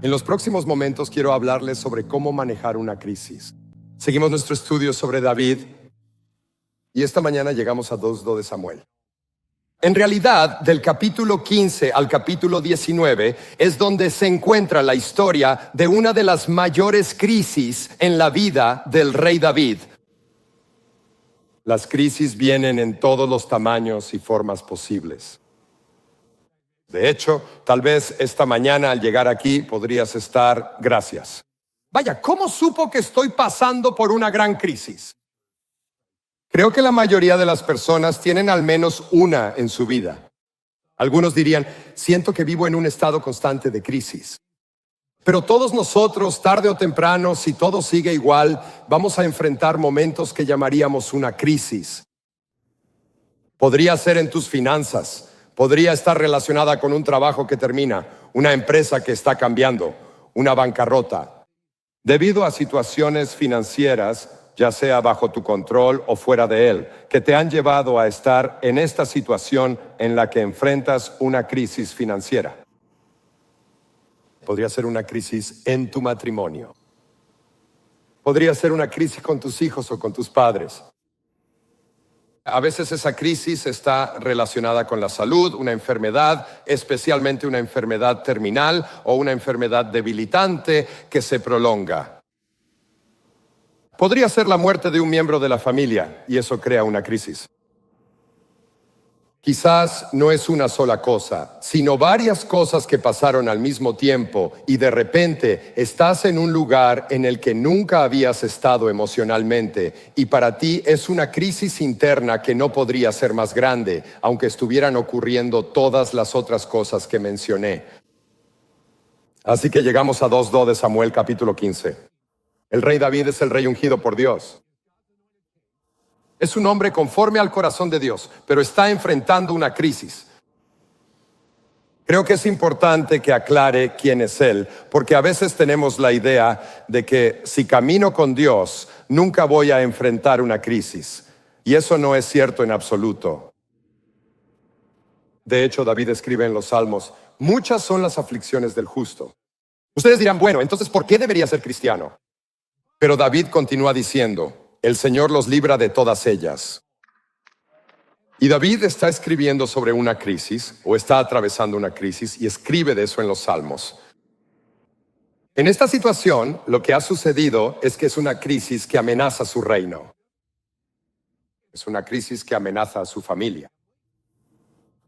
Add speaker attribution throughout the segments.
Speaker 1: En los próximos momentos quiero hablarles sobre cómo manejar una crisis. Seguimos nuestro estudio sobre David y esta mañana llegamos a 2 de Samuel. En realidad, del capítulo 15 al capítulo 19 es donde se encuentra la historia de una de las mayores crisis en la vida del rey David. Las crisis vienen en todos los tamaños y formas posibles. De hecho, tal vez esta mañana al llegar aquí podrías estar, gracias. Vaya, ¿cómo supo que estoy pasando por una gran crisis? Creo que la mayoría de las personas tienen al menos una en su vida. Algunos dirían, siento que vivo en un estado constante de crisis. Pero todos nosotros, tarde o temprano, si todo sigue igual, vamos a enfrentar momentos que llamaríamos una crisis. Podría ser en tus finanzas. Podría estar relacionada con un trabajo que termina, una empresa que está cambiando, una bancarrota. Debido a situaciones financieras, ya sea bajo tu control o fuera de él, que te han llevado a estar en esta situación en la que enfrentas una crisis financiera. Podría ser una crisis en tu matrimonio. Podría ser una crisis con tus hijos o con tus padres. A veces esa crisis está relacionada con la salud, una enfermedad, especialmente una enfermedad terminal o una enfermedad debilitante que se prolonga. Podría ser la muerte de un miembro de la familia y eso crea una crisis. Quizás no es una sola cosa, sino varias cosas que pasaron al mismo tiempo y de repente estás en un lugar en el que nunca habías estado emocionalmente y para ti es una crisis interna que no podría ser más grande, aunque estuvieran ocurriendo todas las otras cosas que mencioné. Así que llegamos a 2 de Samuel capítulo 15. El rey David es el rey ungido por Dios. Es un hombre conforme al corazón de Dios, pero está enfrentando una crisis. Creo que es importante que aclare quién es él, porque a veces tenemos la idea de que si camino con Dios, nunca voy a enfrentar una crisis. Y eso no es cierto en absoluto. De hecho, David escribe en los Salmos, muchas son las aflicciones del justo. Ustedes dirán, bueno, entonces, ¿por qué debería ser cristiano? Pero David continúa diciendo, el Señor los libra de todas ellas. Y David está escribiendo sobre una crisis, o está atravesando una crisis, y escribe de eso en los Salmos. En esta situación, lo que ha sucedido es que es una crisis que amenaza su reino. Es una crisis que amenaza a su familia.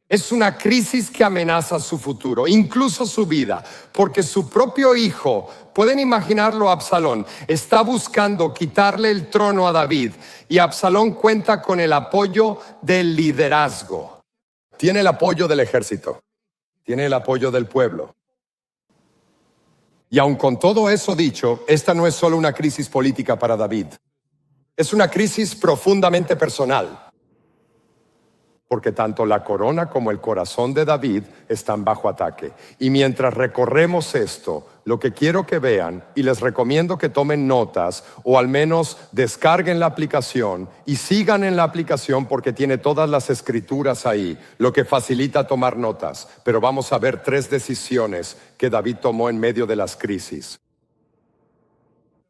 Speaker 1: Es una crisis que amenaza su futuro, incluso su vida, porque su propio hijo, pueden imaginarlo a Absalón, está buscando quitarle el trono a David y Absalón cuenta con el apoyo del liderazgo. Tiene el apoyo del ejército, tiene el apoyo del pueblo. Y aun con todo eso dicho, esta no es solo una crisis política para David, es una crisis profundamente personal. Porque tanto la corona como el corazón de David están bajo ataque. Y mientras recorremos esto, lo que quiero que vean, y les recomiendo que tomen notas, o al menos descarguen la aplicación y sigan en la aplicación porque tiene todas las escrituras ahí, lo que facilita tomar notas. Pero vamos a ver 3 decisiones que David tomó en medio de las crisis,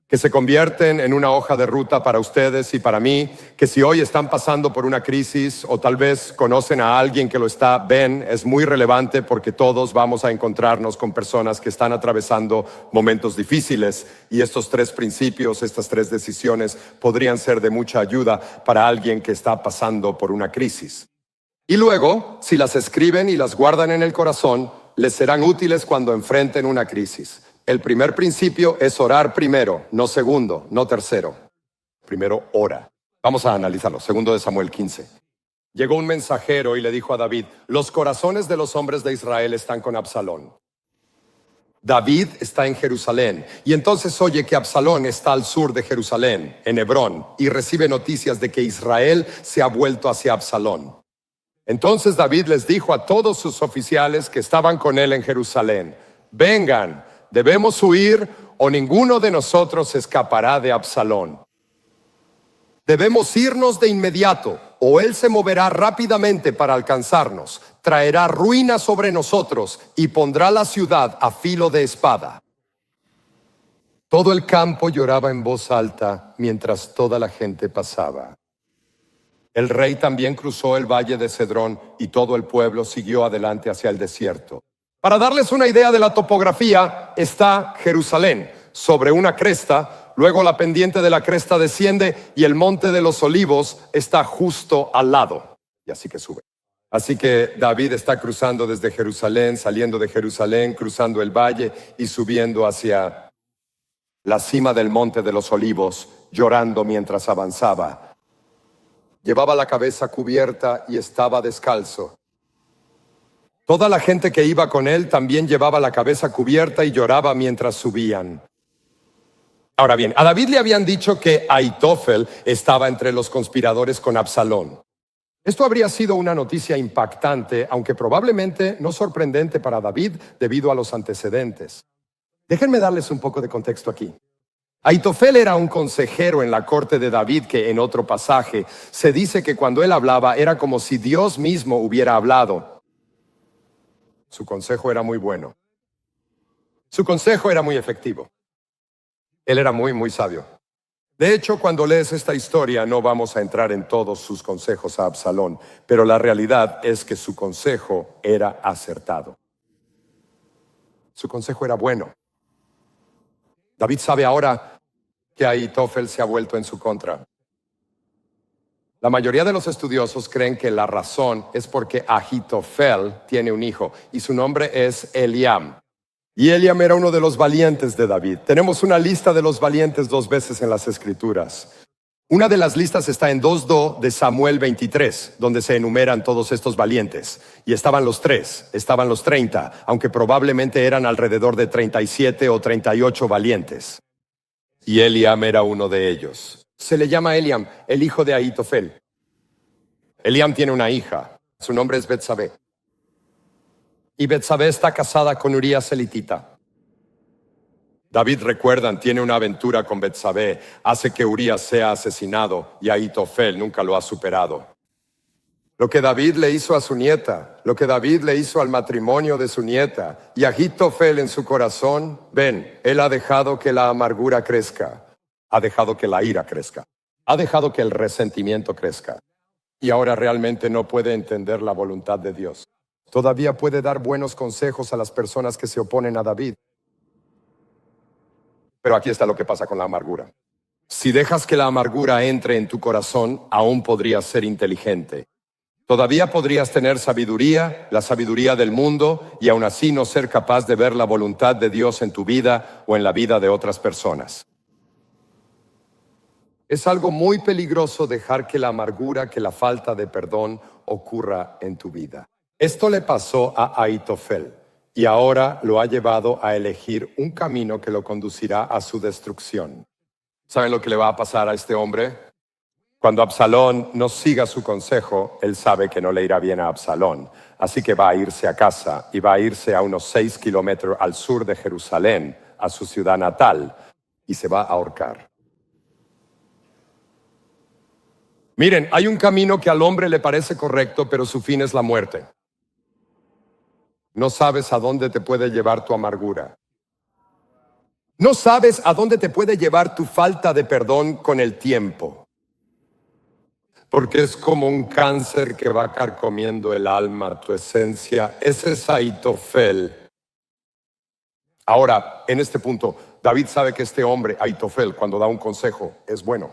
Speaker 1: que se convierten en una hoja de ruta para ustedes y para mí, que si hoy están pasando por una crisis o tal vez conocen a alguien que lo está, ven, es muy relevante porque todos vamos a encontrarnos con personas que están atravesando momentos difíciles y estos 3 principios, estas 3 decisiones podrían ser de mucha ayuda para alguien que está pasando por una crisis. Y luego, si las escriben y las guardan en el corazón, les serán útiles cuando enfrenten una crisis. El primer principio es orar primero, no segundo, no tercero. Primero ora. Vamos a analizarlo. 2 de Samuel 15. Llegó un mensajero y le dijo a David, los corazones de los hombres de Israel están con Absalón. David está en Jerusalén y entonces oye que Absalón está al sur de Jerusalén, en Hebrón, y recibe noticias de que Israel se ha vuelto hacia Absalón. Entonces David les dijo a todos sus oficiales que estaban con él en Jerusalén, vengan, debemos huir o ninguno de nosotros escapará de Absalón. Debemos irnos de inmediato o él se moverá rápidamente para alcanzarnos, traerá ruina sobre nosotros y pondrá la ciudad a filo de espada. Todo el campo lloraba en voz alta mientras toda la gente pasaba. El rey también cruzó el valle de Cedrón y todo el pueblo siguió adelante hacia el desierto. Para darles una idea de la topografía, está Jerusalén sobre una cresta, luego la pendiente de la cresta desciende y el monte de los olivos está justo al lado. Y así que sube. Así que David está cruzando desde Jerusalén, saliendo de Jerusalén, cruzando el valle y subiendo hacia la cima del monte de los olivos, llorando mientras avanzaba. Llevaba la cabeza cubierta y estaba descalzo. Toda la gente que iba con él también llevaba la cabeza cubierta y lloraba mientras subían. Ahora bien, a David le habían dicho que Ahitofel estaba entre los conspiradores con Absalón. Esto habría sido una noticia impactante, aunque probablemente no sorprendente para David debido a los antecedentes. Déjenme darles un poco de contexto aquí. Ahitofel era un consejero en la corte de David que en otro pasaje se dice que cuando él hablaba era como si Dios mismo hubiera hablado. Su consejo era muy bueno. Su consejo era muy efectivo. Él era muy sabio. De hecho, cuando lees esta historia no vamos a entrar en todos sus consejos a Absalón, pero la realidad es que su consejo era acertado. Su consejo era bueno. David sabe ahora que Ahitofel se ha vuelto en su contra. La mayoría de los estudiosos creen que la razón es porque Ahitofel tiene un hijo y su nombre es Eliam. Y Eliam era uno de los valientes de David. Tenemos una lista de los valientes 2 veces en las Escrituras. Una de las listas está en 2:2 de Samuel 23, donde se enumeran todos estos valientes. Y estaban los 3, estaban los 30, aunque probablemente eran alrededor de 37 o 38 valientes. Y Eliam era uno de ellos. Se le llama Eliam, el hijo de Ahitofel. Eliam tiene una hija, su nombre es Betsabé. Y Betsabé está casada con Urías elitita. David, recuerdan, tiene una aventura con Betsabé, hace que Urías sea asesinado y Ahitofel nunca lo ha superado. Lo que David le hizo a su nieta, lo que David le hizo al matrimonio de su nieta y Ahitofel en su corazón, ven, él ha dejado que la amargura crezca, ha dejado que la ira crezca, ha dejado que el resentimiento crezca y ahora realmente no puede entender la voluntad de Dios. Todavía puede dar buenos consejos a las personas que se oponen a David. Pero aquí está lo que pasa con la amargura. Si dejas que la amargura entre en tu corazón, aún podrías ser inteligente. Todavía podrías tener sabiduría, la sabiduría del mundo, y aún así no ser capaz de ver la voluntad de Dios en tu vida o en la vida de otras personas. Es algo muy peligroso dejar que la amargura, que la falta de perdón ocurra en tu vida. Esto le pasó a Ahitofel y ahora lo ha llevado a elegir un camino que lo conducirá a su destrucción. ¿Saben lo que le va a pasar a este hombre? Cuando Absalón no siga su consejo, él sabe que no le irá bien a Absalón. Así que va a irse a casa y va a irse a unos 6 kilómetros al sur de Jerusalén, a su ciudad natal, y se va a ahorcar. Miren, hay un camino que al hombre le parece correcto, pero su fin es la muerte. No sabes a dónde te puede llevar tu amargura. No sabes a dónde te puede llevar tu falta de perdón con el tiempo. Porque es como un cáncer que va carcomiendo el alma, tu esencia. Ese es Ahitofel. Ahora, en este punto, David sabe que este hombre, Ahitofel, cuando da un consejo, es bueno.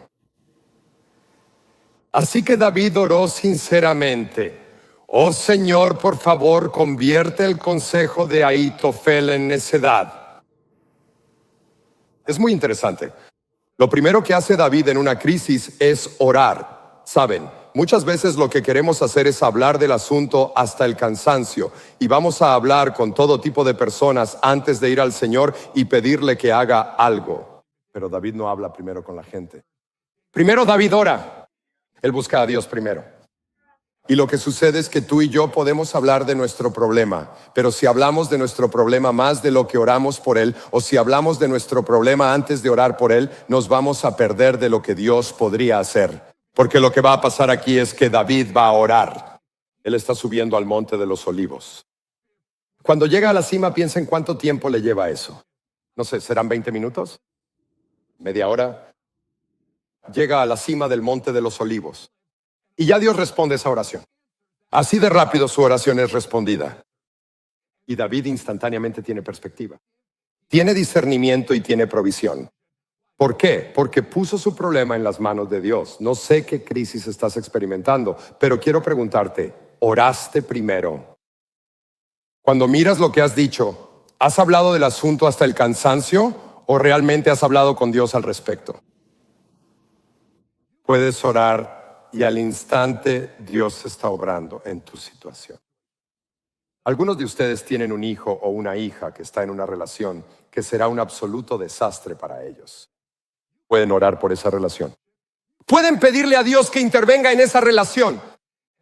Speaker 1: Así que David oró sinceramente. Oh Señor, por favor, convierte el consejo de Ahitofel en necedad. Es muy interesante. Lo primero que hace David en una crisis es orar. Saben, muchas veces lo que queremos hacer es hablar del asunto hasta el cansancio y vamos a hablar con todo tipo de personas antes de ir al Señor y pedirle que haga algo. Pero David no habla primero con la gente. Primero David ora. Él busca a Dios primero. Y lo que sucede es que tú y yo podemos hablar de nuestro problema, pero si hablamos de nuestro problema más de lo que oramos por él, o si hablamos de nuestro problema antes de orar por él, nos vamos a perder de lo que Dios podría hacer. Porque lo que va a pasar aquí es que David va a orar. Él está subiendo al monte de los olivos. Cuando llega a la cima, piensa en cuánto tiempo le lleva eso. No sé, ¿serán 20 minutos? media hora, llega a la cima del Monte de los Olivos. Y ya Dios responde esa oración. Así de rápido su oración es respondida. Y David instantáneamente tiene perspectiva. Tiene discernimiento y tiene provisión. ¿Por qué? Porque puso su problema en las manos de Dios. No sé qué crisis estás experimentando, pero quiero preguntarte, ¿oraste primero? Cuando miras lo que has dicho, ¿has hablado del asunto hasta el cansancio o realmente has hablado con Dios al respecto? Puedes orar y al instante Dios está obrando en tu situación. Algunos de ustedes tienen un hijo o una hija que está en una relación que será un absoluto desastre para ellos. Pueden orar por esa relación. Pueden pedirle a Dios que intervenga en esa relación.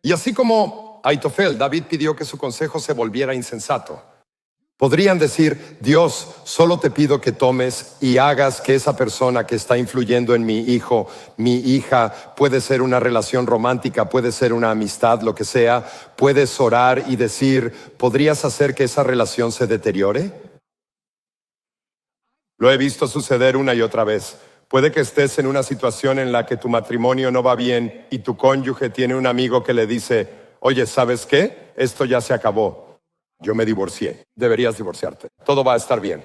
Speaker 1: Y así como Ahitofel, David pidió que su consejo se volviera insensato. Podrían decir, Dios, solo te pido que tomes y hagas que esa persona que está influyendo en mi hijo, mi hija, puede ser una relación romántica, puede ser una amistad, lo que sea, puedes orar y decir, ¿podrías hacer que esa relación se deteriore? Lo he visto suceder una y otra vez. Puede que estés en una situación en la que tu matrimonio no va bien y tu cónyuge tiene un amigo que le dice, oye, ¿sabes qué? Esto ya se acabó. Yo me divorcié. Deberías divorciarte. Todo va a estar bien.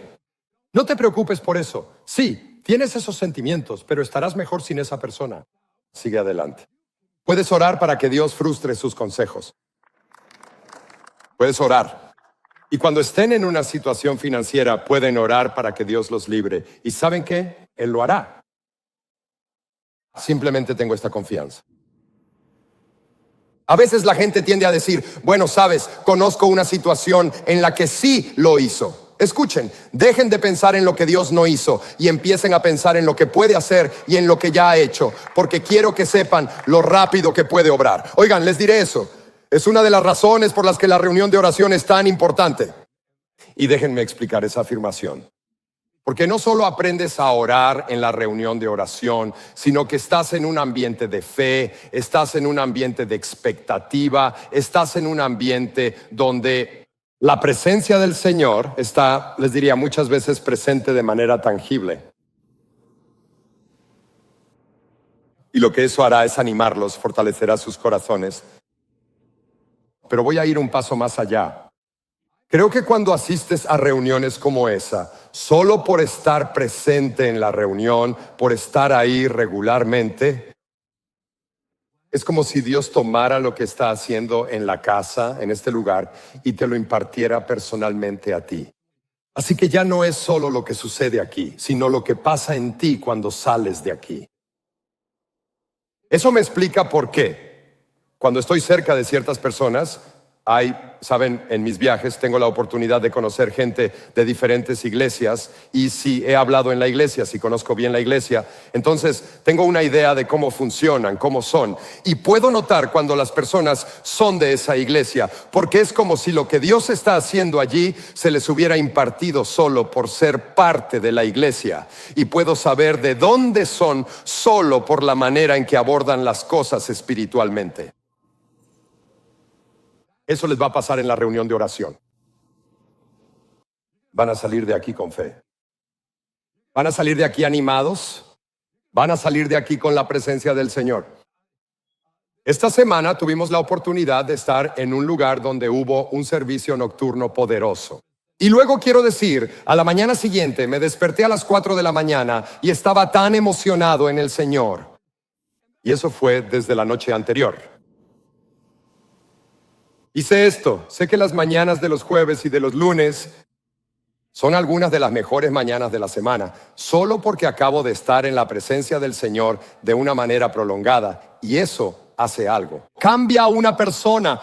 Speaker 1: No te preocupes por eso. Sí, tienes esos sentimientos, pero estarás mejor sin esa persona. Sigue adelante. Puedes orar para que Dios frustre sus consejos. Puedes orar. Y cuando estén en una situación financiera, pueden orar para que Dios los libre. ¿Y saben qué? Él lo hará. Simplemente tengo esta confianza. A veces la gente tiende a decir, bueno, sabes, conozco una situación en la que sí lo hizo. Escuchen, dejen de pensar en lo que Dios no hizo y empiecen a pensar en lo que puede hacer y en lo que ya ha hecho, porque quiero que sepan lo rápido que puede obrar. Oigan, les diré eso. Es una de las razones por las que la reunión de oración es tan importante. Y déjenme explicar esa afirmación. Porque no solo aprendes a orar en la reunión de oración, sino que estás en un ambiente de fe, estás en un ambiente de expectativa, estás en un ambiente donde la presencia del Señor está, les diría, muchas veces presente de manera tangible. Y lo que eso hará es animarlos, fortalecerá sus corazones. Pero voy a ir un paso más allá. Creo que cuando asistes a reuniones como esa, solo por estar presente en la reunión, por estar ahí regularmente, es como si Dios tomara lo que está haciendo en la casa, en este lugar, y te lo impartiera personalmente a ti. Así que ya no es solo lo que sucede aquí, sino lo que pasa en ti cuando sales de aquí. Eso me explica por qué. Cuando estoy cerca de ciertas personas, saben, en mis viajes tengo la oportunidad de conocer gente de diferentes iglesias y si he hablado en la iglesia, si conozco bien la iglesia, entonces tengo una idea de cómo funcionan, cómo son. Y puedo notar cuando las personas son de esa iglesia, porque es como si lo que Dios está haciendo allí se les hubiera impartido solo por ser parte de la iglesia. Y puedo saber de dónde son solo por la manera en que abordan las cosas espiritualmente. Eso les va a pasar en la reunión de oración. Van a salir de aquí con fe. Van a salir de aquí animados. Van a salir de aquí con la presencia del Señor. Esta semana tuvimos la oportunidad de estar en un lugar donde hubo un servicio nocturno poderoso. Y luego quiero decir, a la mañana siguiente me desperté a las 4 de la mañana y estaba tan emocionado en el Señor. Y eso fue desde la noche anterior. Hice esto, sé que las mañanas de los jueves y de los lunes son algunas de las mejores mañanas de la semana, solo porque acabo de estar en la presencia del Señor de una manera prolongada, y eso hace algo. Cambia a una persona.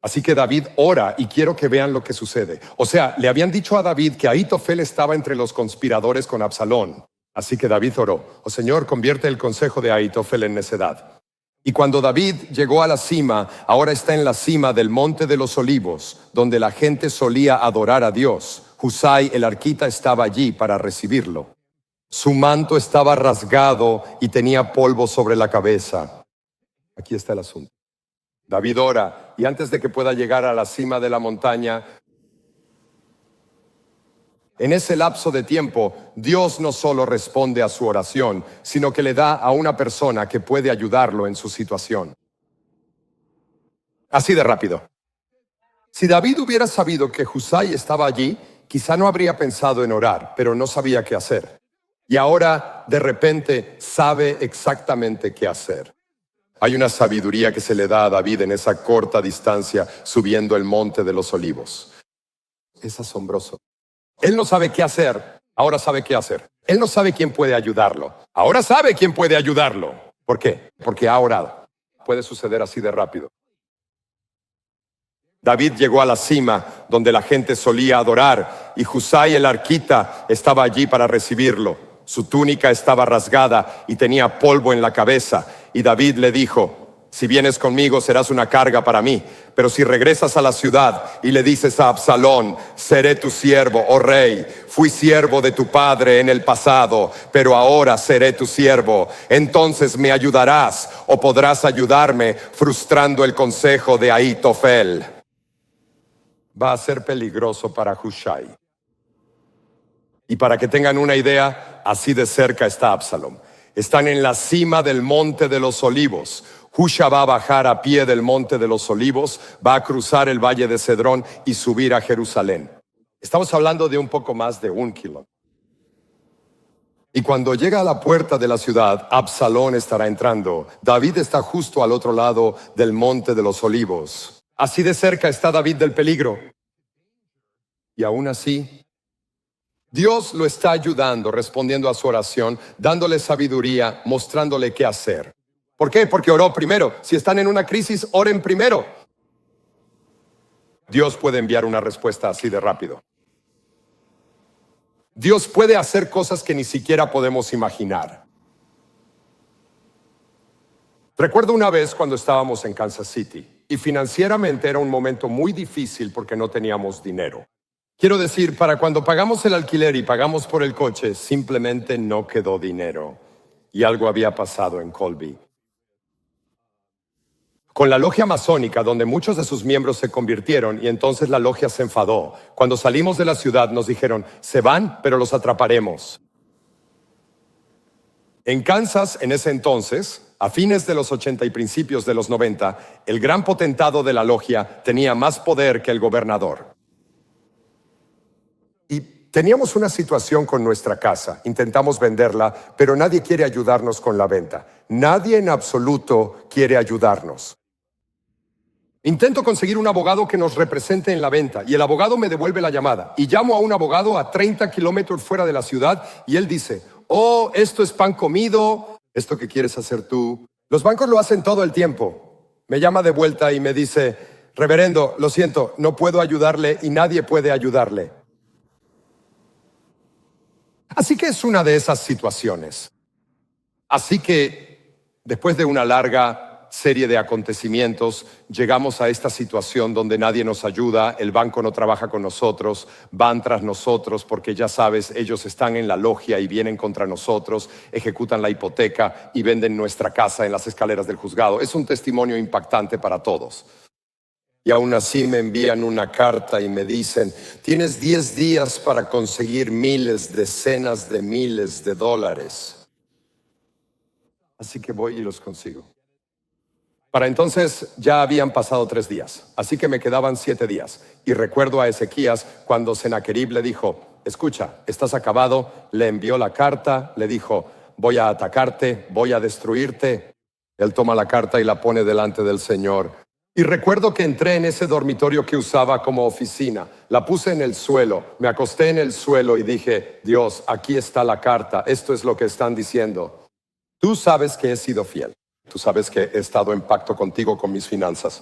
Speaker 1: Así que David ora y quiero que vean lo que sucede. O sea, le habían dicho a David que Ahitofel estaba entre los conspiradores con Absalón. Así que David oró, oh Señor, convierte el consejo de Ahitofel en necedad. Y cuando David llegó a la cima, ahora está en la cima del Monte de los Olivos, donde la gente solía adorar a Dios. Husai, el arquita, estaba allí para recibirlo. Su manto estaba rasgado y tenía polvo sobre la cabeza. Aquí está el asunto. David ora, y antes de que pueda llegar a la cima de la montaña, En ese lapso de tiempo, Dios no solo responde a su oración, sino que le da a una persona que puede ayudarlo en su situación. Así de rápido. Si David hubiera sabido que Husai estaba allí, quizá no habría pensado en orar, pero no sabía qué hacer. Y ahora, de repente, sabe exactamente qué hacer. Hay una sabiduría que se le da a David en esa corta distancia subiendo el monte de los olivos. Es asombroso. Él no sabe qué hacer, ahora sabe qué hacer. Él no sabe quién puede ayudarlo, ahora sabe quién puede ayudarlo. ¿Por qué? Porque ha orado. Puede suceder así de rápido. David llegó a la cima donde la gente solía adorar y Husai el arquita estaba allí para recibirlo. Su túnica estaba rasgada y tenía polvo en la cabeza. Y David le dijo: si vienes conmigo serás una carga para mí, pero si regresas a la ciudad y le dices a Absalón: seré tu siervo, oh rey, fui siervo de tu padre en el pasado, pero ahora seré tu siervo, entonces me ayudarás o podrás ayudarme frustrando el consejo de Ahitofel. Va a ser peligroso para Husai. Y para que tengan una idea, así de cerca está Absalom. Están en la cima del monte de los olivos. Husha va a bajar a pie del monte de los olivos, va a cruzar el valle de Cedrón y subir a Jerusalén. Estamos hablando de un poco más de 1 kilómetro. Y cuando llega a la puerta de la ciudad, Absalón estará entrando. David está justo al otro lado del monte de los olivos. Así de cerca está David del peligro. Y aún así, Dios lo está ayudando, respondiendo a su oración, dándole sabiduría, mostrándole qué hacer. ¿Por qué? Porque oró primero. Si están en una crisis, oren primero. Dios puede enviar una respuesta así de rápido. Dios puede hacer cosas que ni siquiera podemos imaginar. Recuerdo una vez cuando estábamos en Kansas City y financieramente era un momento muy difícil porque no teníamos dinero. Quiero decir, para cuando pagamos el alquiler y pagamos por el coche, simplemente no quedó dinero. Y algo había pasado en Colby. Con la logia masónica, donde muchos de sus miembros se convirtieron, y entonces la logia se enfadó. Cuando salimos de la ciudad nos dijeron: se van, pero los atraparemos. En Kansas, en ese entonces, a fines de los 80 y principios de los 90, el gran potentado de la logia tenía más poder que el gobernador. Y teníamos una situación con nuestra casa. Intentamos venderla, pero nadie quiere ayudarnos con la venta. Nadie en absoluto quiere ayudarnos. Intento conseguir un abogado que nos represente en la venta y el abogado me devuelve la llamada. Y llamo a un abogado a 30 kilómetros fuera de la ciudad y él dice: oh, esto es pan comido, esto que quieres hacer tú. Los bancos lo hacen todo el tiempo. Me llama de vuelta y me dice: reverendo, lo siento, no puedo ayudarle y nadie puede ayudarle. Así que es una de esas situaciones. Así que, después de una larga serie de acontecimientos, llegamos a esta situación donde nadie nos ayuda, el banco no trabaja con nosotros, van tras nosotros porque ya sabes, ellos están en la logia y vienen contra nosotros, ejecutan la hipoteca y venden nuestra casa en las escaleras del juzgado. Es un testimonio impactante para todos. Y aún así me envían una carta y me dicen: tienes 10 días para conseguir miles, decenas de miles de dólares. Así que voy y los consigo. Para entonces ya habían pasado 3 días, así que me quedaban 7 días. Y recuerdo a Ezequías cuando Sennacherib le dijo: escucha, estás acabado. Le envió la carta, le dijo: voy a atacarte, voy a destruirte. Él toma la carta y la pone delante del Señor. Y recuerdo que entré en ese dormitorio que usaba como oficina, la puse en el suelo, me acosté en el suelo y dije: Dios, aquí está la carta, esto es lo que están diciendo. Tú sabes que he sido fiel, tú sabes que he estado en pacto contigo con mis finanzas,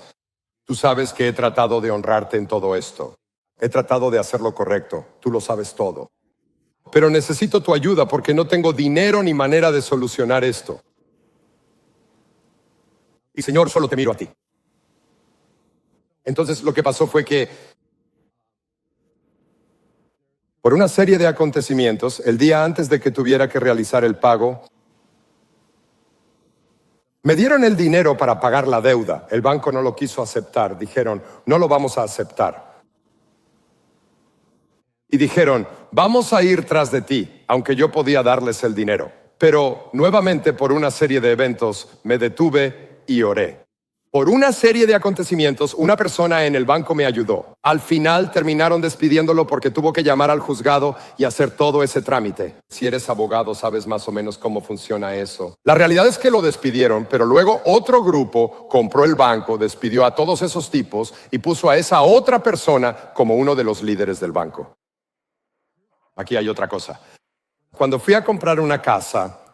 Speaker 1: tú sabes que he tratado de honrarte en todo esto, he tratado de hacer lo correcto, tú lo sabes todo. Pero necesito tu ayuda porque no tengo dinero ni manera de solucionar esto. Y Señor, solo te miro a ti. Entonces lo que pasó fue que, por una serie de acontecimientos, el día antes de que tuviera que realizar el pago, me dieron el dinero para pagar la deuda. El banco no lo quiso aceptar. Dijeron: no lo vamos a aceptar. y dijeron, vamos a ir tras de ti, aunque yo podía darles el dinero. Pero nuevamente por una serie de eventos me detuve y oré. Por una serie de acontecimientos, una persona en el banco me ayudó. Al final terminaron despidiéndolo porque tuvo que llamar al juzgado y hacer todo ese trámite. Si eres abogado, sabes más o menos cómo funciona eso. La realidad es que lo despidieron, pero luego otro grupo compró el banco, despidió a todos esos tipos y puso a esa otra persona como uno de los líderes del banco. Aquí hay otra cosa. Cuando fui a comprar una casa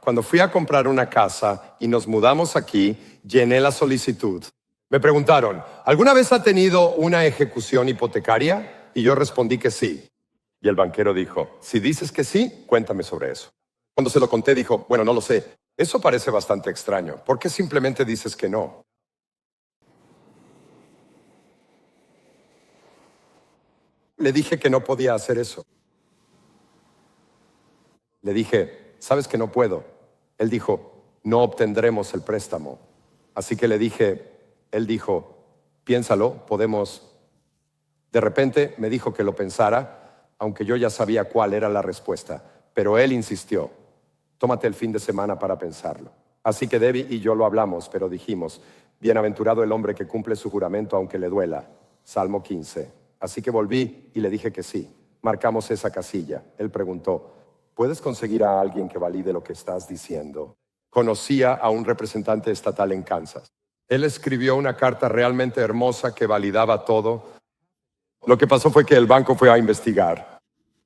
Speaker 1: y nos mudamos aquí, llené la solicitud. Me preguntaron, ¿alguna vez ha tenido una ejecución hipotecaria? Y yo respondí que sí. Y el banquero dijo, si dices que sí, cuéntame sobre eso. Cuando se lo conté, dijo, bueno, no lo sé. Eso parece bastante extraño. ¿Por qué simplemente dices que no? Le dije que no podía hacer eso. Le dije, ¿sabes que no puedo? Él dijo, no obtendremos el préstamo. Así que él dijo, piénsalo, podemos. De repente me dijo que lo pensara, aunque yo ya sabía cuál era la respuesta. Pero él insistió, tómate el fin de semana para pensarlo. Así que Debbie y yo lo hablamos, pero dijimos, bienaventurado el hombre que cumple su juramento aunque le duela. Salmo 15. Así que volví y le dije que sí. Marcamos esa casilla. Él preguntó, ¿puedes conseguir a alguien que valide lo que estás diciendo? Conocía a un representante estatal en Kansas. Él escribió una carta realmente hermosa que validaba todo. Lo que pasó fue que el banco fue a investigar.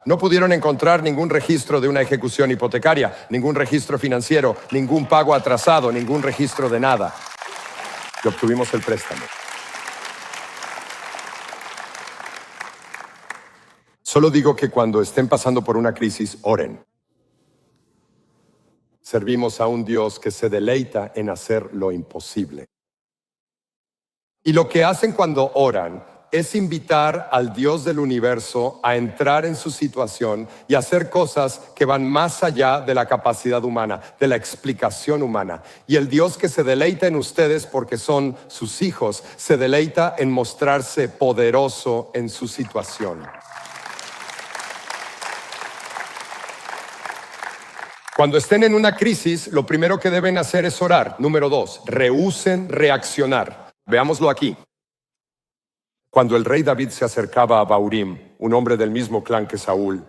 Speaker 1: No pudieron encontrar ningún registro de una ejecución hipotecaria, ningún registro financiero, ningún pago atrasado, ningún registro de nada. Y obtuvimos el préstamo. Solo digo que cuando estén pasando por una crisis, oren. Servimos a un Dios que se deleita en hacer lo imposible. Y lo que hacen cuando oran es invitar al Dios del universo a entrar en su situación y hacer cosas que van más allá de la capacidad humana, de la explicación humana. Y el Dios que se deleita en ustedes porque son sus hijos, se deleita en mostrarse poderoso en su situación. Cuando estén en una crisis, lo primero que deben hacer es orar. Número 2, rehúsen reaccionar. Veámoslo aquí. Cuando el rey David se acercaba a Baurim, un hombre del mismo clan que Saúl.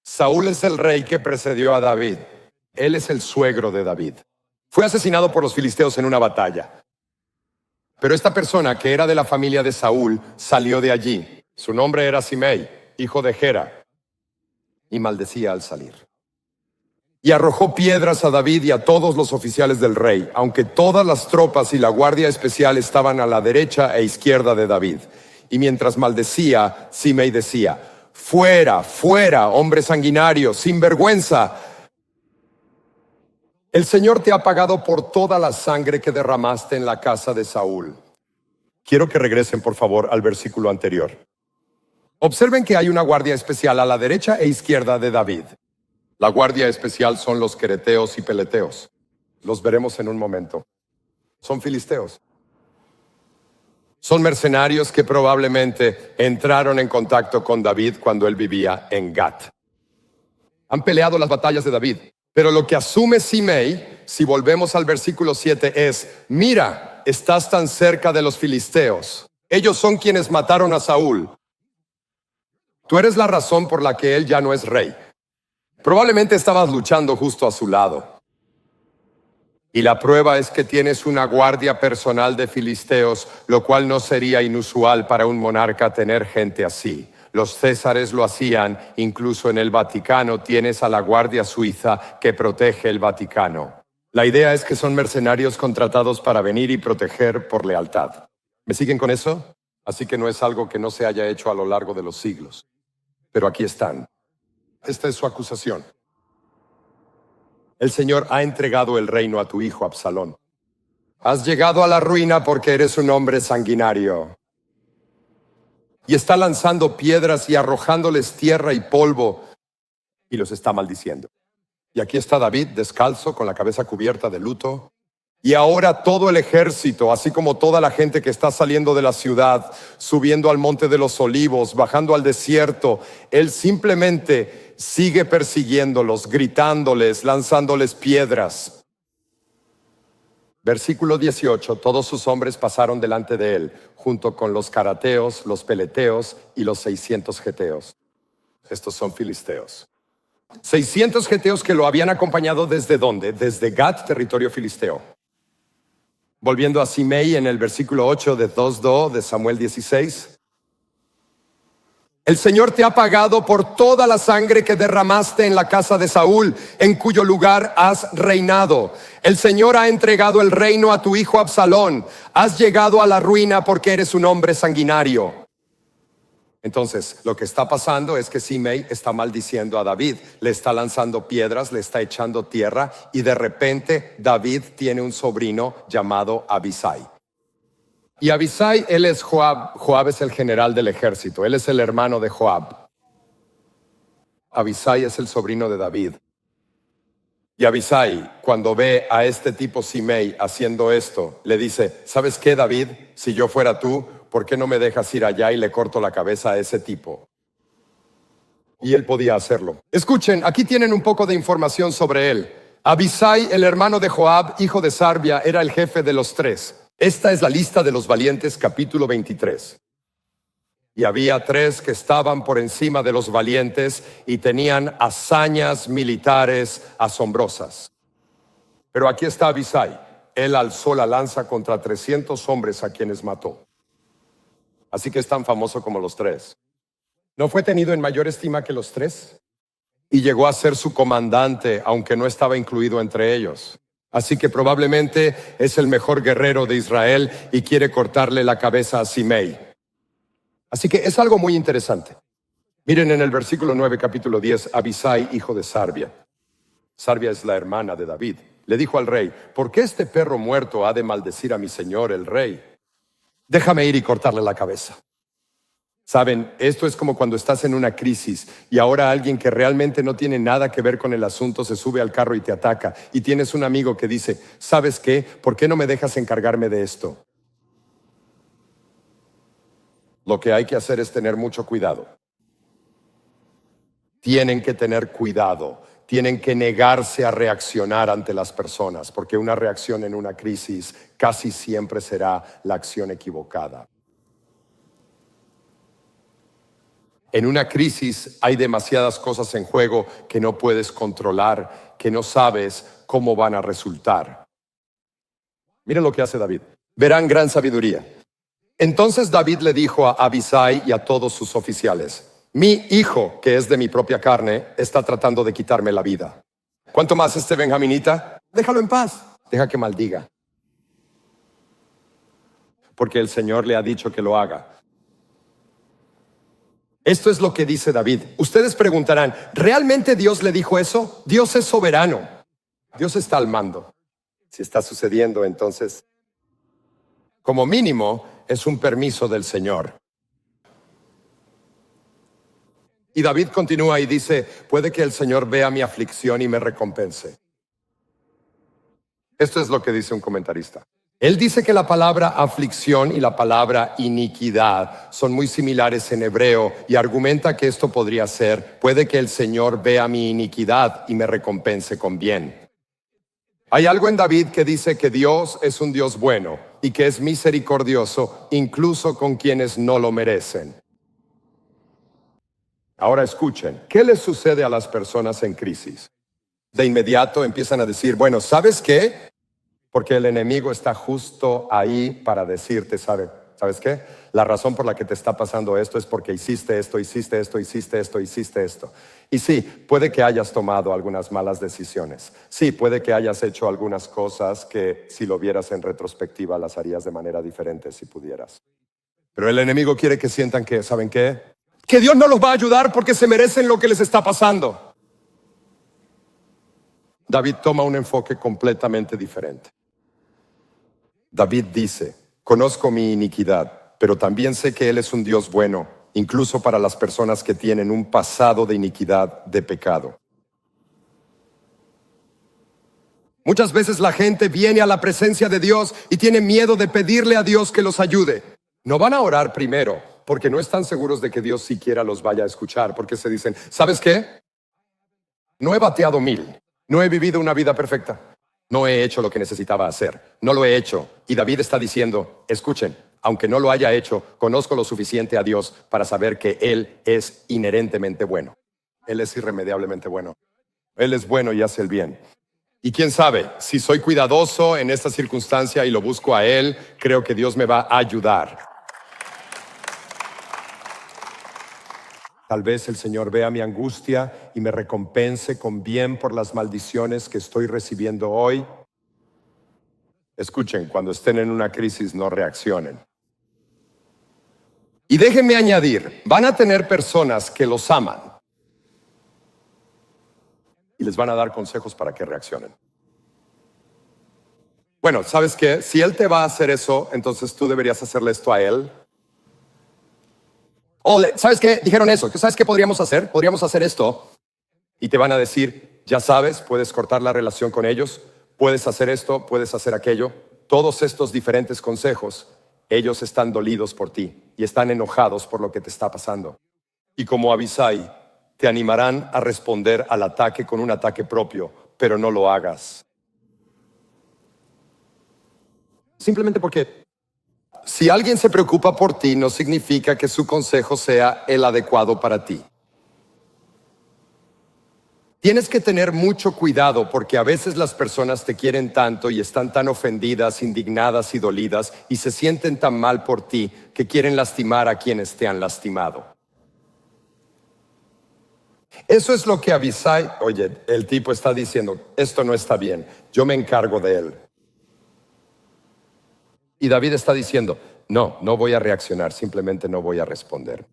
Speaker 1: Saúl es el rey que precedió a David. Él es el suegro de David. Fue asesinado por los filisteos en una batalla. Pero esta persona, que era de la familia de Saúl, salió de allí. Su nombre era Simei, hijo de Gera, y maldecía al salir. Y arrojó piedras a David y a todos los oficiales del rey, aunque todas las tropas y la guardia especial estaban a la derecha e izquierda de David. Y mientras maldecía, Simei decía, fuera, fuera, hombre sanguinario, sin vergüenza. El Señor te ha pagado por toda la sangre que derramaste en la casa de Saúl. Quiero que regresen, por favor, al versículo anterior. Observen que hay una guardia especial a la derecha e izquierda de David. La guardia especial son los quereteos y peleteos. Los veremos en un momento. Son filisteos. Son mercenarios que probablemente entraron en contacto con David cuando él vivía en Gat. Han peleado las batallas de David. Pero lo que asume Simei, si volvemos al versículo 7, es, mira, estás tan cerca de los filisteos. Ellos son quienes mataron a Saúl. Tú eres la razón por la que él ya no es rey. Probablemente estabas luchando justo a su lado. Y la prueba es que tienes una guardia personal de filisteos, lo cual no sería inusual para un monarca tener gente así. Los césares lo hacían, incluso en el Vaticano tienes a la guardia suiza que protege el Vaticano. La idea es que son mercenarios contratados para venir y proteger por lealtad. ¿Me siguen con eso? Así que no es algo que no se haya hecho a lo largo de los siglos. Pero aquí están. Esta es su acusación. El Señor ha entregado el reino a tu hijo Absalón. Has llegado a la ruina porque eres un hombre sanguinario. Y está lanzando piedras y arrojándoles tierra y polvo y los está maldiciendo. Y aquí está David descalzo con la cabeza cubierta de luto Y ahora todo el ejército, así como toda la gente que está saliendo de la ciudad, subiendo al monte de los olivos, bajando al desierto, él simplemente sigue persiguiéndolos, gritándoles, lanzándoles piedras. Versículo 18, todos sus hombres pasaron delante de él, junto con los carateos, los peleteos y los 600 geteos. Estos son filisteos. 600 geteos que lo habían acompañado ¿desde dónde? Desde Gat, territorio filisteo. Volviendo a Simei en el versículo 8 de 2:2 de Samuel 16. El Señor te ha pagado por toda la sangre que derramaste en la casa de Saúl, en cuyo lugar has reinado. El Señor ha entregado el reino a tu hijo Absalón. Has llegado a la ruina porque eres un hombre sanguinario. Entonces, lo que está pasando es que Simei está maldiciendo a David, le está lanzando piedras, le está echando tierra, y de repente David tiene un sobrino llamado Abisai. Y Abisai, él es Joab. Joab es el general del ejército, él es el hermano de Joab. Abisai es el sobrino de David. Y Abisai, cuando ve a este tipo Simei haciendo esto, le dice, ¿sabes qué, David? Si yo fuera tú, ¿por qué no me dejas ir allá y le corto la cabeza a ese tipo? Y él podía hacerlo. Escuchen, aquí tienen un poco de información sobre él. Abisai, el hermano de Joab, hijo de Sarbia, era el jefe de los tres. Esta es la lista de los valientes, capítulo 23. Y había tres que estaban por encima de los valientes y tenían hazañas militares asombrosas. Pero aquí está Abisai. Él alzó la lanza contra 300 hombres a quienes mató. Así que es tan famoso como los tres. ¿No fue tenido en mayor estima que los tres? Y llegó a ser su comandante, aunque no estaba incluido entre ellos. Así que probablemente es el mejor guerrero de Israel y quiere cortarle la cabeza a Simei. Así que es algo muy interesante. Miren en el versículo 9, capítulo 10, Abisai, hijo de Sarbia. Sarbia es la hermana de David. Le dijo al rey, ¿por qué este perro muerto ha de maldecir a mi señor el rey? Déjame ir y cortarle la cabeza. Saben, esto es como cuando estás en una crisis y ahora alguien que realmente no tiene nada que ver con el asunto se sube al carro y te ataca. Y tienes un amigo que dice, ¿sabes qué? ¿Por qué no me dejas encargarme de esto? Lo que hay que hacer es tener mucho cuidado. Tienen que tener cuidado. Tienen que negarse a reaccionar ante las personas, porque una reacción en una crisis casi siempre será la acción equivocada. En una crisis hay demasiadas cosas en juego que no puedes controlar, que no sabes cómo van a resultar. Miren lo que hace David. Verán gran sabiduría. Entonces David le dijo a Abisai y a todos sus oficiales, mi hijo, que es de mi propia carne, está tratando de quitarme la vida. ¿Cuánto más este benjaminita? Déjalo en paz. Deja que maldiga. Porque el Señor le ha dicho que lo haga. Esto es lo que dice David. Ustedes preguntarán, ¿realmente Dios le dijo eso? Dios es soberano. Dios está al mando. Si está sucediendo, entonces, como mínimo, es un permiso del Señor. Y David continúa y dice, puede que el Señor vea mi aflicción y me recompense. Esto es lo que dice un comentarista. Él dice que la palabra aflicción y la palabra iniquidad son muy similares en hebreo y argumenta que esto podría ser, puede que el Señor vea mi iniquidad y me recompense con bien. Hay algo en David que dice que Dios es un Dios bueno y que es misericordioso incluso con quienes no lo merecen. Ahora escuchen, ¿qué les sucede a las personas en crisis? De inmediato empiezan a decir, bueno, ¿sabes qué? Porque el enemigo está justo ahí para decirte, ¿sabes qué? La razón por la que te está pasando esto es porque hiciste esto, hiciste esto, hiciste esto, hiciste esto. Y sí, puede que hayas tomado algunas malas decisiones. Sí, puede que hayas hecho algunas cosas que si lo vieras en retrospectiva las harías de manera diferente si pudieras. Pero el enemigo quiere que sientan que, ¿saben qué? Que Dios no los va a ayudar porque se merecen lo que les está pasando. David toma un enfoque completamente diferente. David dice, conozco mi iniquidad, pero también sé que Él es un Dios bueno, incluso para las personas que tienen un pasado de iniquidad, de pecado. Muchas veces la gente viene a la presencia de Dios y tiene miedo de pedirle a Dios que los ayude. No van a orar primero porque no están seguros de que Dios siquiera los vaya a escuchar, porque se dicen, ¿sabes qué? No he bateado 1000, no he vivido una vida perfecta, no he hecho lo que necesitaba hacer, no lo he hecho. Y David está diciendo, escuchen, aunque no lo haya hecho, conozco lo suficiente a Dios para saber que Él es inherentemente bueno. Él es irremediablemente bueno. Él es bueno y hace el bien. Y quién sabe, si soy cuidadoso en esta circunstancia y lo busco a Él, creo que Dios me va a ayudar. Tal vez el Señor vea mi angustia y me recompense con bien por las maldiciones que estoy recibiendo hoy. Escuchen, cuando estén en una crisis no reaccionen. Y déjenme añadir, van a tener personas que los aman y les van a dar consejos para que reaccionen. Bueno, ¿sabes qué? Si Él te va a hacer eso, entonces tú deberías hacerle esto a Él. O, ¿sabes qué? Dijeron eso. ¿Sabes qué podríamos hacer? Podríamos hacer esto. Y te van a decir, ya sabes, puedes cortar la relación con ellos, puedes hacer esto, puedes hacer aquello. Todos estos diferentes consejos, ellos están dolidos por ti y están enojados por lo que te está pasando. Y como Abisai, te animarán a responder al ataque con un ataque propio, pero no lo hagas. Simplemente porque si alguien se preocupa por ti, no significa que su consejo sea el adecuado para ti. Tienes que tener mucho cuidado porque a veces las personas te quieren tanto y están tan ofendidas, indignadas y dolidas y se sienten tan mal por ti que quieren lastimar a quienes te han lastimado. Eso es lo que Abisai, oye, el tipo está diciendo, esto no está bien, yo me encargo de él. Y David está diciendo, no voy a reaccionar, simplemente no voy a responder.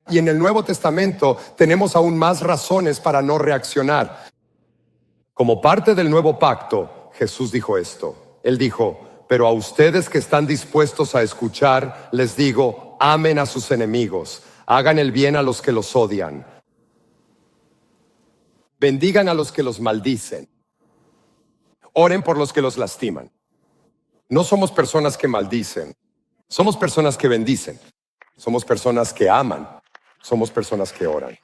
Speaker 1: Y en el Nuevo Testamento tenemos aún más razones para no reaccionar. Como parte del nuevo pacto, Jesús dijo esto. Él dijo, pero a ustedes que están dispuestos a escuchar, les digo, amen a sus enemigos, hagan el bien a los que los odian, bendigan a los que los maldicen, oren por los que los lastiman. No somos personas que maldicen, somos personas que bendicen, somos personas que aman. Somos personas que oran.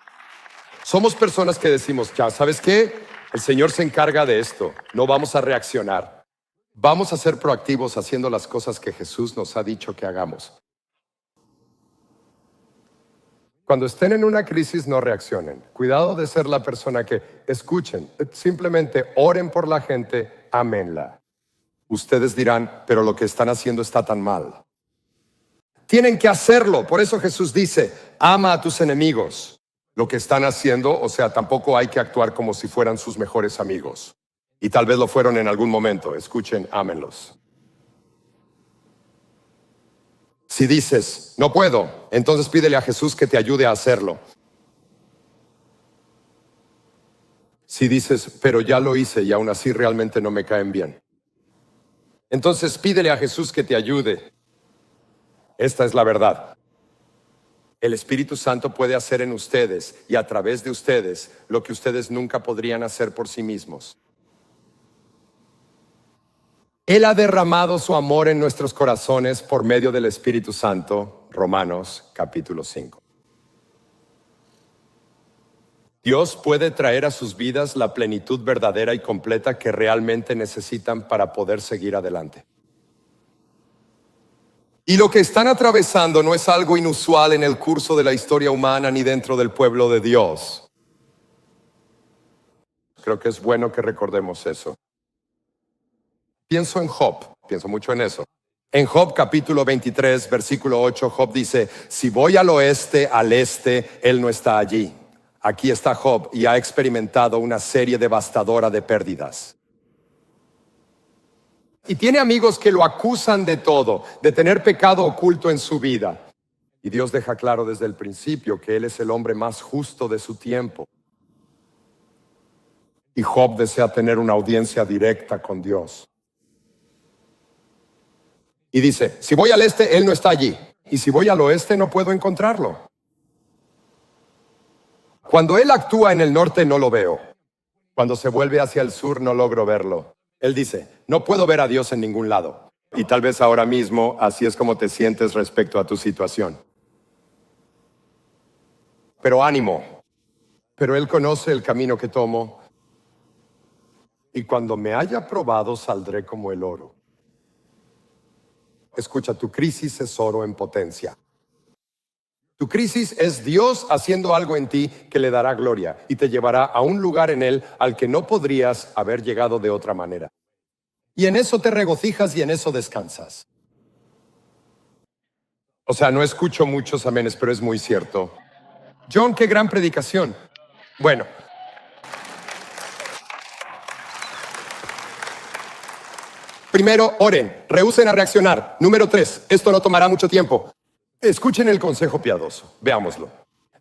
Speaker 1: Somos personas que decimos, ya, ¿sabes qué? El Señor se encarga de esto. No vamos a reaccionar. Vamos a ser proactivos haciendo las cosas que Jesús nos ha dicho que hagamos. Cuando estén en una crisis, no reaccionen. Cuidado de ser la persona que escuchen. Simplemente oren por la gente, ámenla. Ustedes dirán, pero lo que están haciendo está tan mal. Tienen que hacerlo. Por eso Jesús dice, ama a tus enemigos. Lo que están haciendo, o sea, tampoco hay que actuar como si fueran sus mejores amigos. Y tal vez lo fueron en algún momento. Escuchen, ámenlos. Si dices, no puedo, entonces pídele a Jesús que te ayude a hacerlo. Si dices, pero ya lo hice y aún así realmente no me caen bien, entonces pídele a Jesús que te ayude. Esta es la verdad. El Espíritu Santo puede hacer en ustedes y a través de ustedes lo que ustedes nunca podrían hacer por sí mismos. Él ha derramado su amor en nuestros corazones por medio del Espíritu Santo. Romanos capítulo 5. Dios puede traer a sus vidas la plenitud verdadera y completa que realmente necesitan para poder seguir adelante. Y lo que están atravesando no es algo inusual en el curso de la historia humana ni dentro del pueblo de Dios. Creo que es bueno que recordemos eso. Pienso en Job, pienso mucho en eso. En Job capítulo 23, versículo 8, Job dice, si voy al oeste, al este, él no está allí. Aquí está Job y ha experimentado una serie devastadora de pérdidas. Y tiene amigos que lo acusan de todo, de tener pecado oculto en su vida. Y Dios deja claro desde el principio que Él es el hombre más justo de su tiempo. Y Job desea tener una audiencia directa con Dios. Y dice, si voy al este, Él no está allí. Y si voy al oeste, no puedo encontrarlo. Cuando Él actúa en el norte, no lo veo. Cuando se vuelve hacia el sur no logro verlo. Él dice, no puedo ver a Dios en ningún lado. Y tal vez ahora mismo así es como te sientes respecto a tu situación. Pero ánimo. Pero Él conoce el camino que tomo. Y cuando me haya probado saldré como el oro. Escucha, tu crisis es oro en potencia. Tu crisis es Dios haciendo algo en ti que le dará gloria y te llevará a un lugar en Él al que no podrías haber llegado de otra manera. Y en eso te regocijas y en eso descansas. O sea, no escucho muchos amenes, pero es muy cierto. John, qué gran predicación. Bueno. Primero, oren, rehúsen a reaccionar. Número 3, esto no tomará mucho tiempo. Escuchen el consejo piadoso, veámoslo.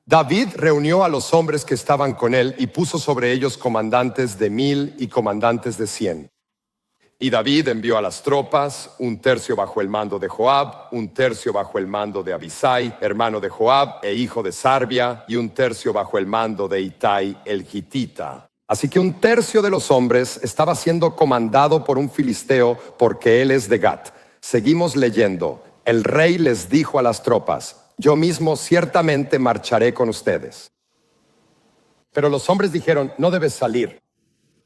Speaker 1: David reunió a los hombres que estaban con él y puso sobre ellos comandantes de 1000 y comandantes de 100. Y David envió a las tropas, 1/3 bajo el mando de Joab, 1/3 bajo el mando de Abisai, hermano de Joab e hijo de Sarbia, y 1/3 bajo el mando de Itai el Gitita. Así que 1/3 de los hombres estaba siendo comandado por un filisteo porque él es de Gat. Seguimos leyendo. El rey les dijo a las tropas, yo mismo ciertamente marcharé con ustedes. Pero los hombres dijeron, no debes salir.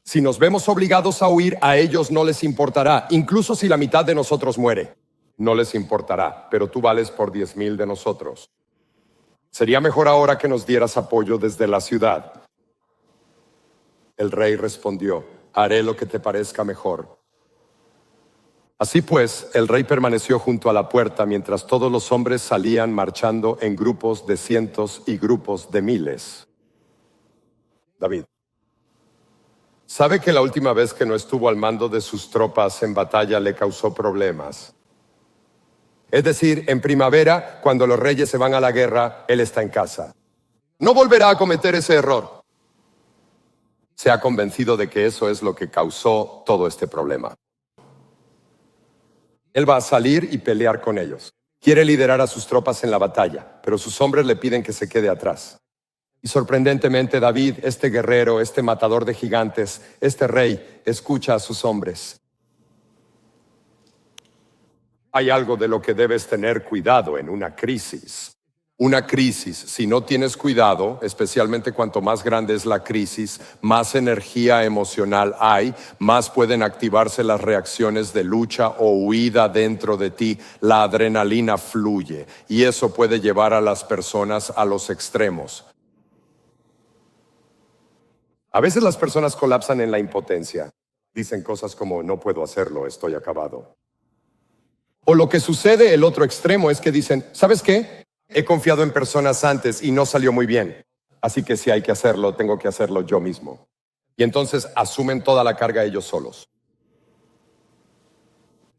Speaker 1: Si nos vemos obligados a huir, a ellos no les importará, incluso si la mitad de nosotros muere. No les importará, pero tú vales por 10,000 de nosotros. Sería mejor ahora que nos dieras apoyo desde la ciudad. El rey respondió, haré lo que te parezca mejor. Así pues, el rey permaneció junto a la puerta mientras todos los hombres salían marchando en grupos de cientos y grupos de miles. David. ¿Sabe que la última vez que no estuvo al mando de sus tropas en batalla le causó problemas? Es decir, en primavera, cuando los reyes se van a la guerra, él está en casa. No volverá a cometer ese error. Se ha convencido de que eso es lo que causó todo este problema. Él va a salir y pelear con ellos. Quiere liderar a sus tropas en la batalla, pero sus hombres le piden que se quede atrás. Y sorprendentemente David, este guerrero, este matador de gigantes, este rey, escucha a sus hombres. Hay algo de lo que debes tener cuidado en una crisis. Una crisis, si no tienes cuidado, especialmente cuanto más grande es la crisis, más energía emocional hay, más pueden activarse las reacciones de lucha o huida dentro de ti. La adrenalina fluye y eso puede llevar a las personas a los extremos. A veces las personas colapsan en la impotencia. Dicen cosas como, no puedo hacerlo, estoy acabado. O lo que sucede, el otro extremo, es que dicen, ¿sabes qué? He confiado en personas antes y no salió muy bien. Así que si hay que hacerlo, tengo que hacerlo yo mismo. Y entonces asumen toda la carga ellos solos.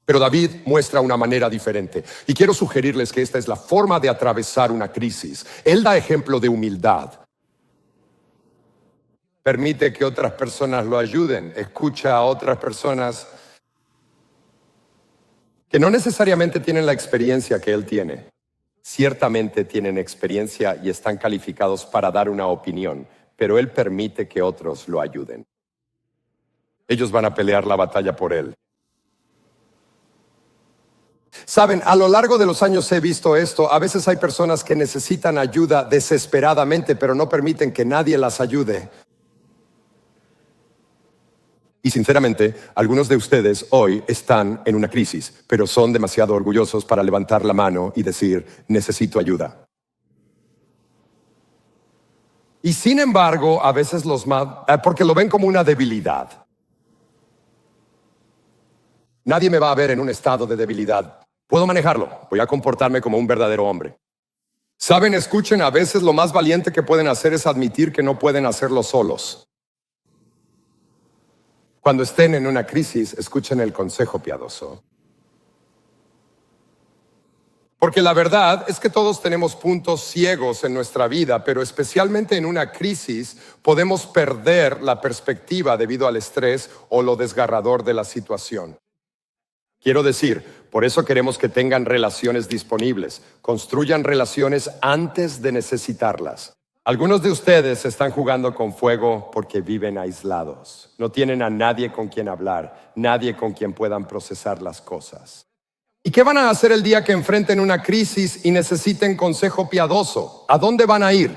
Speaker 1: Pero David muestra una manera diferente. Y quiero sugerirles que esta es la forma de atravesar una crisis. Él da ejemplo de humildad. Permite que otras personas lo ayuden. Escucha a otras personas que no necesariamente tienen la experiencia que él tiene. Ciertamente tienen experiencia y están calificados para dar una opinión, pero él permite que otros lo ayuden. Ellos van a pelear la batalla por él. Saben, a lo largo de los años he visto esto. A veces hay personas que necesitan ayuda desesperadamente, pero no permiten que nadie las ayude. Y sinceramente, algunos de ustedes hoy están en una crisis, pero son demasiado orgullosos para levantar la mano y decir, necesito ayuda. Y sin embargo, a veces porque lo ven como una debilidad. Nadie me va a ver en un estado de debilidad. Puedo manejarlo, voy a comportarme como un verdadero hombre. Saben, escuchen, a veces lo más valiente que pueden hacer es admitir que no pueden hacerlo solos. Cuando estén en una crisis, escuchen el consejo piadoso. Porque la verdad es que todos tenemos puntos ciegos en nuestra vida, pero especialmente en una crisis podemos perder la perspectiva debido al estrés o lo desgarrador de la situación. Quiero decir, por eso queremos que tengan relaciones disponibles. Construyan relaciones antes de necesitarlas. Algunos de ustedes están jugando con fuego porque viven aislados. No tienen a nadie con quien hablar, nadie con quien puedan procesar las cosas. ¿Y qué van a hacer el día que enfrenten una crisis y necesiten consejo piadoso? ¿A dónde van a ir?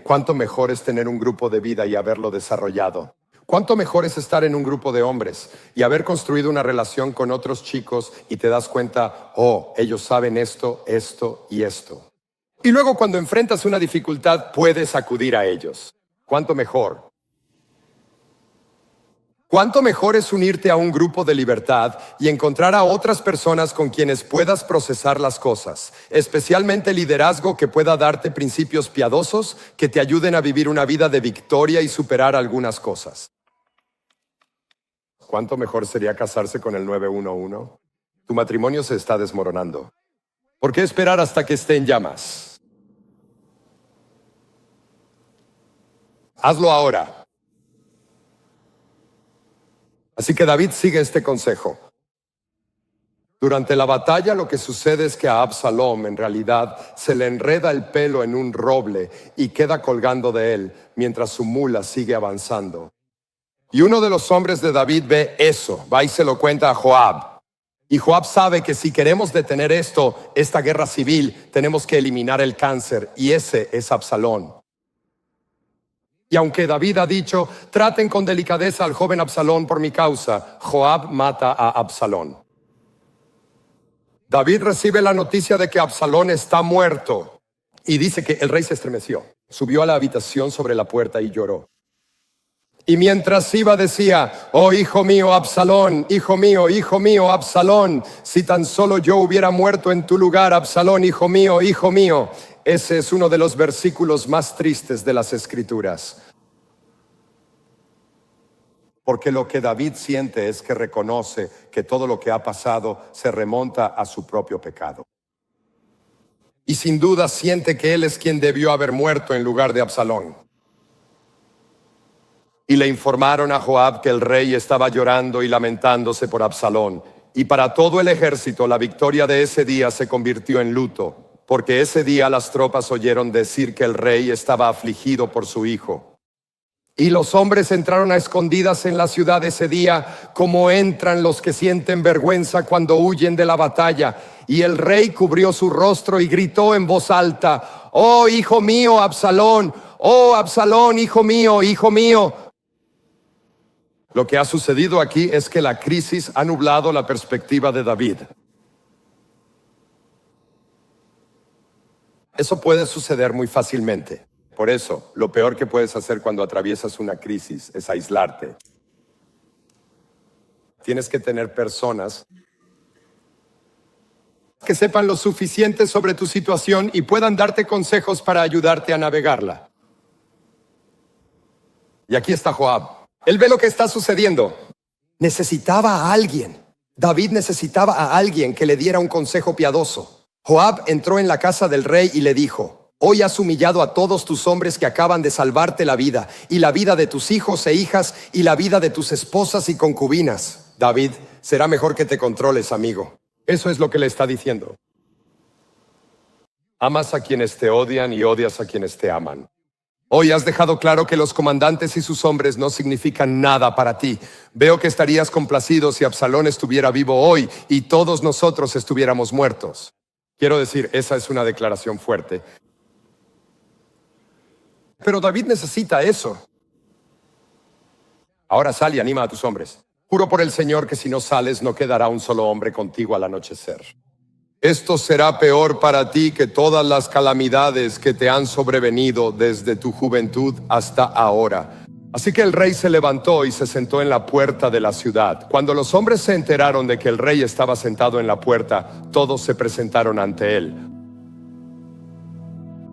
Speaker 1: ¿Cuánto mejor es tener un grupo de vida y haberlo desarrollado? ¿Cuánto mejor es estar en un grupo de hombres y haber construido una relación con otros chicos y te das cuenta, oh, ellos saben esto, esto y esto? Y luego cuando enfrentas una dificultad puedes acudir a ellos. ¿Cuánto mejor? ¿Cuánto mejor es unirte a un grupo de libertad y encontrar a otras personas con quienes puedas procesar las cosas, especialmente liderazgo que pueda darte principios piadosos que te ayuden a vivir una vida de victoria y superar algunas cosas? ¿Cuánto mejor sería casarse con el 911? Tu matrimonio se está desmoronando. ¿Por qué esperar hasta que esté en llamas? Hazlo ahora. Así que David sigue este consejo. Durante la batalla lo que sucede es que a Absalom en realidad se le enreda el pelo en un roble y queda colgando de él mientras su mula sigue avanzando. Y uno de los hombres de David ve eso, va y se lo cuenta a Joab. Y Joab sabe que si queremos detener esta guerra civil, tenemos que eliminar el cáncer, y ese es Absalón. Y aunque David ha dicho, traten con delicadeza al joven Absalón por mi causa, Joab mata a Absalón. David recibe la noticia de que Absalón está muerto y dice que el rey se estremeció. Subió a la habitación sobre la puerta y lloró. Y mientras iba decía, oh hijo mío Absalón, hijo mío Absalón, si tan solo yo hubiera muerto en tu lugar, Absalón, hijo mío, hijo mío. Ese es uno de los versículos más tristes de las Escrituras. Porque lo que David siente es que reconoce que todo lo que ha pasado se remonta a su propio pecado. Y sin duda siente que él es quien debió haber muerto en lugar de Absalón. Y le informaron a Joab que el rey estaba llorando y lamentándose por Absalón. Y para todo el ejército la victoria de ese día se convirtió en luto, porque ese día las tropas oyeron decir que el rey estaba afligido por su hijo. Y los hombres entraron a escondidas en la ciudad ese día, como entran los que sienten vergüenza cuando huyen de la batalla. Y el rey cubrió su rostro y gritó en voz alta, oh hijo mío Absalón, oh Absalón, hijo mío, hijo mío. Lo que ha sucedido aquí es que la crisis ha nublado la perspectiva de David. Eso puede suceder muy fácilmente. Por eso, lo peor que puedes hacer cuando atraviesas una crisis es aislarte. Tienes que tener personas que sepan lo suficiente sobre tu situación y puedan darte consejos para ayudarte a navegarla. Y aquí está Joab. Él ve lo que está sucediendo. Necesitaba a alguien. David necesitaba a alguien que le diera un consejo piadoso. Joab entró en la casa del rey y le dijo, hoy has humillado a todos tus hombres que acaban de salvarte la vida, y la vida de tus hijos e hijas, y la vida de tus esposas y concubinas. David, será mejor que te controles, amigo. Eso es lo que le está diciendo. Amas a quienes te odian y odias a quienes te aman. Hoy has dejado claro que los comandantes y sus hombres no significan nada para ti. Veo que estarías complacido si Absalón estuviera vivo hoy y todos nosotros estuviéramos muertos. Quiero decir, esa es una declaración fuerte. Pero David necesita eso. Ahora sal y anima a tus hombres. Juro por el Señor que si no sales no quedará un solo hombre contigo al anochecer. Esto será peor para ti que todas las calamidades que te han sobrevenido desde tu juventud hasta ahora. Así que el rey se levantó y se sentó en la puerta de la ciudad. Cuando los hombres se enteraron de que el rey estaba sentado en la puerta, todos se presentaron ante él.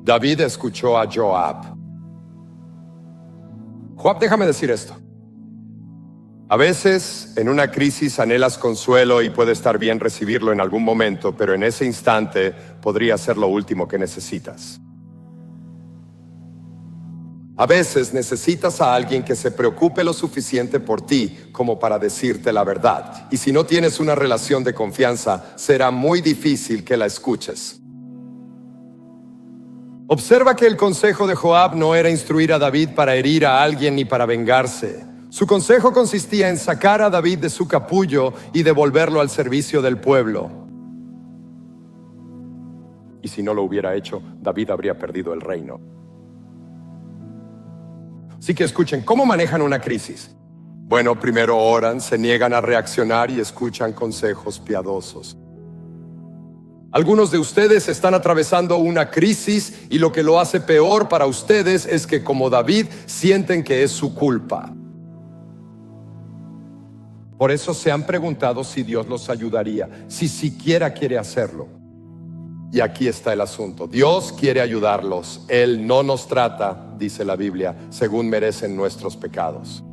Speaker 1: David escuchó a Joab. Joab, déjame decir esto. A veces, en una crisis anhelas consuelo y puede estar bien recibirlo en algún momento, pero en ese instante podría ser lo último que necesitas. A veces necesitas a alguien que se preocupe lo suficiente por ti como para decirte la verdad. Y si no tienes una relación de confianza, será muy difícil que la escuches. Observa que el consejo de Joab no era instruir a David para herir a alguien ni para vengarse. Su consejo consistía en sacar a David de su capullo y devolverlo al servicio del pueblo. Y si no lo hubiera hecho, David habría perdido el reino. Así que escuchen, ¿cómo manejan una crisis? Bueno, primero oran, se niegan a reaccionar y escuchan consejos piadosos. Algunos de ustedes están atravesando una crisis y lo que lo hace peor para ustedes es que, como David, sienten que es su culpa. Por eso se han preguntado si Dios los ayudaría, si siquiera quiere hacerlo. Y aquí está el asunto. Dios quiere ayudarlos. Él no nos trata, dice la Biblia, según merecen nuestros pecados.